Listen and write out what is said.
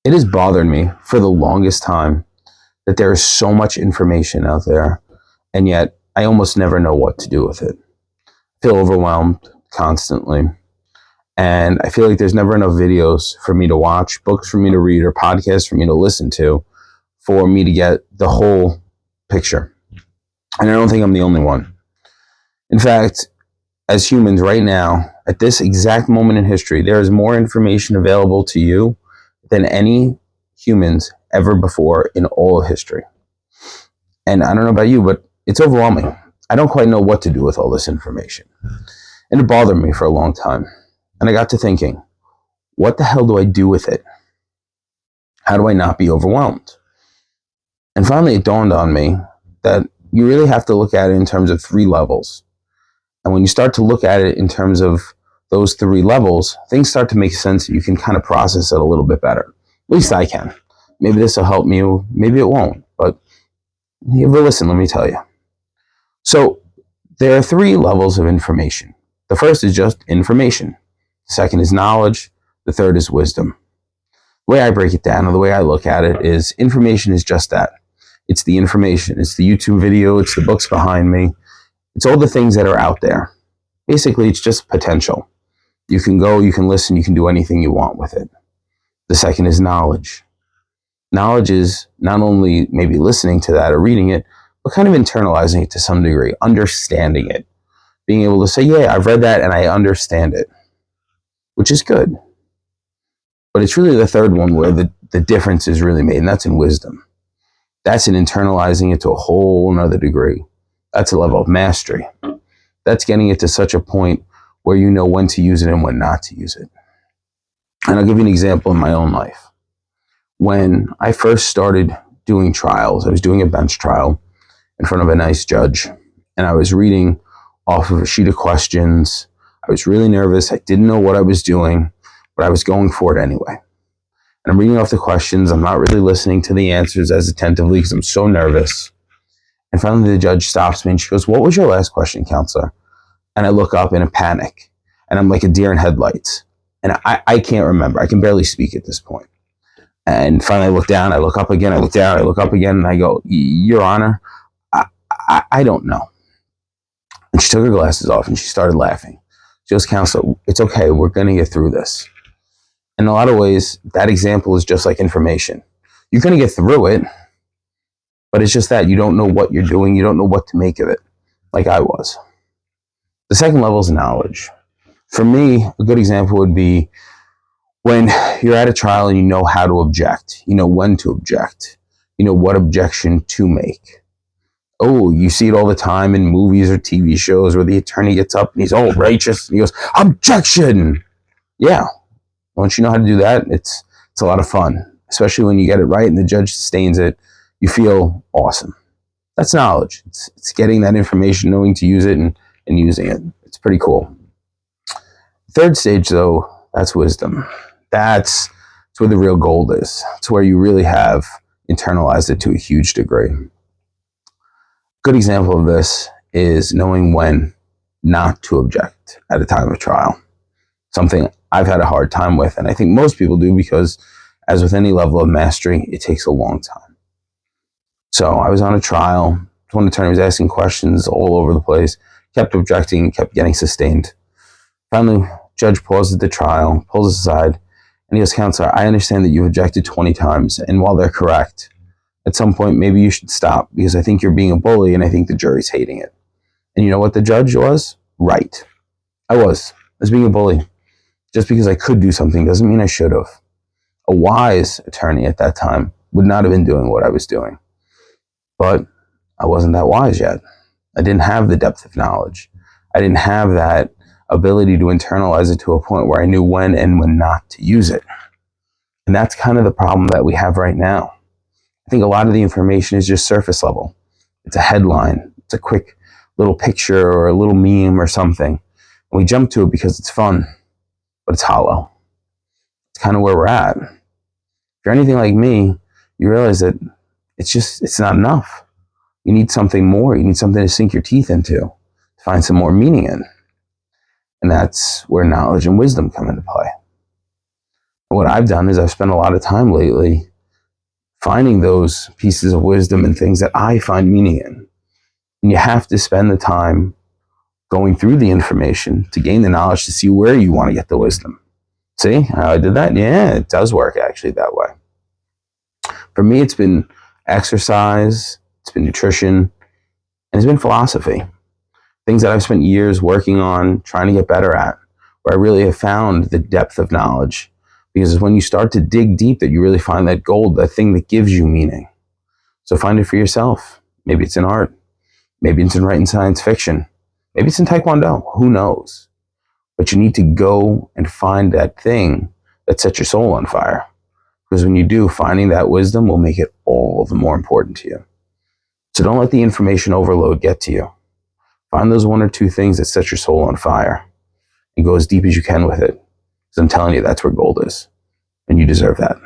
It has bothered me for the longest time that there is so much information out there, and yet I almost never know what to do with it. I feel overwhelmed constantly, and I feel like there's never enough videos for me to watch, books for me to read, or podcasts for me to listen to for me to get the whole picture. And I don't think I'm the only one. In fact, as humans right now, at this exact moment in history, there is more information available to you than any humans ever before in all of history. And I don't know about you, but it's overwhelming. I don't quite know what to do with all this information. And it bothered me for a long time. And I got to thinking, what the hell do I do with it? How do I not be overwhelmed? And finally, it dawned on me that you really have to look at it in terms of 3 levels. And when you start to look at it in terms of those 3 levels, things start to make sense. You can kind of process it a little bit better. At least I can. Maybe this will help me, maybe it won't. But you ever listen, let me tell you. So there are 3 levels of information. The first is just information. The second is knowledge. The third is wisdom. The way I break it down, or the way I look at it, is information is just that. It's the information. It's the YouTube video. It's the books behind me. It's all the things that are out there. Basically, it's just potential. You can go, you can listen, you can do anything you want with it. The second is knowledge. Knowledge is not only maybe listening to that or reading it, but kind of internalizing it to some degree, understanding it. Being able to say, yeah, I've read that and I understand it, which is good. But it's really the third one where the difference is really made, and that's in wisdom. That's in internalizing it to a whole nother degree. That's a level of mastery. That's getting it to such a point where you know when to use it and when not to use it. And I'll give you an example in my own life. When I first started doing trials, I was doing a bench trial in front of a nice judge, and I was reading off of a sheet of questions. I was really nervous. I didn't know what I was doing, but I was going for it anyway. And I'm reading off the questions. I'm not really listening to the answers as attentively because I'm so nervous. And finally, the judge stops me and she goes, "What was your last question, counselor?" And I look up in a panic, and I'm like a deer in headlights. And I can't remember. I can barely speak at this point. And finally, I look down, I look up again, I look down, I look up again, and I go, "Your Honor, I don't know." And she took her glasses off and she started laughing. She goes, "Counselor, it's okay. We're going to get through this." In a lot of ways, that example is just like information. You're going to get through it, but it's just that you don't know what you're doing. You don't know what to make of it, like I was. The second level is knowledge. For me, a good example would be when you're at a trial and you know how to object. You know when to object. You know what objection to make. Oh, you see it all the time in movies or TV shows where the attorney gets up and he's all righteous and he goes, "Objection!" Yeah. Once you know how to do that, it's a lot of fun, especially when you get it right and the judge sustains it. You feel awesome. That's knowledge. It's getting that information, knowing to use it, and using it. It's pretty cool. Third stage, though, that's wisdom. That's where the real gold is. It's where you really have internalized it to a huge degree. Good example of this is knowing when not to object at a time of trial. Something I've had a hard time with, and I think most people do, because as with any level of mastery, it takes a long time. So I was on a trial. One attorney was asking questions all over the place, kept objecting, kept getting sustained. Finally, judge pauses the trial, pulls us aside, and he goes, "Counselor, I understand that you've objected 20 times, and while they're correct, at some point maybe you should stop, because I think you're being a bully and I think the jury's hating it." And you know what the judge was? Right. I was being a bully. Just because I could do something doesn't mean I should have. A wise attorney at that time would not have been doing what I was doing. But I wasn't that wise yet. I didn't have the depth of knowledge. I didn't have that ability to internalize it to a point where I knew when and when not to use it. And that's kind of the problem that we have right now. I think a lot of the information is just surface level. It's a headline. It's a quick little picture or a little meme or something. And we jump to it because it's fun, but it's hollow. It's kind of where we're at. If you're anything like me, you realize that it's not enough. You need something more. You need something to sink your teeth into, to find some more meaning in. And that's where knowledge and wisdom come into play. And what I've done is I've spent a lot of time lately finding those pieces of wisdom and things that I find meaning in. And you have to spend the time going through the information to gain the knowledge to see where you want to get the wisdom. See how I did that? Yeah, it does work actually that way. For me, it's been exercise, it's been nutrition, and it's been philosophy. Things that I've spent years working on, trying to get better at, where I really have found the depth of knowledge. Because it's when you start to dig deep that you really find that gold, that thing that gives you meaning. So find it for yourself. Maybe it's in art. Maybe it's in writing science fiction. Maybe it's in Taekwondo. Who knows? But you need to go and find that thing that sets your soul on fire. Because when you do, finding that wisdom will make it all the more important to you. So don't let the information overload get to you. Find those one or two things that set your soul on fire and go as deep as you can with it. Because I'm telling you, that's where gold is. And you deserve that.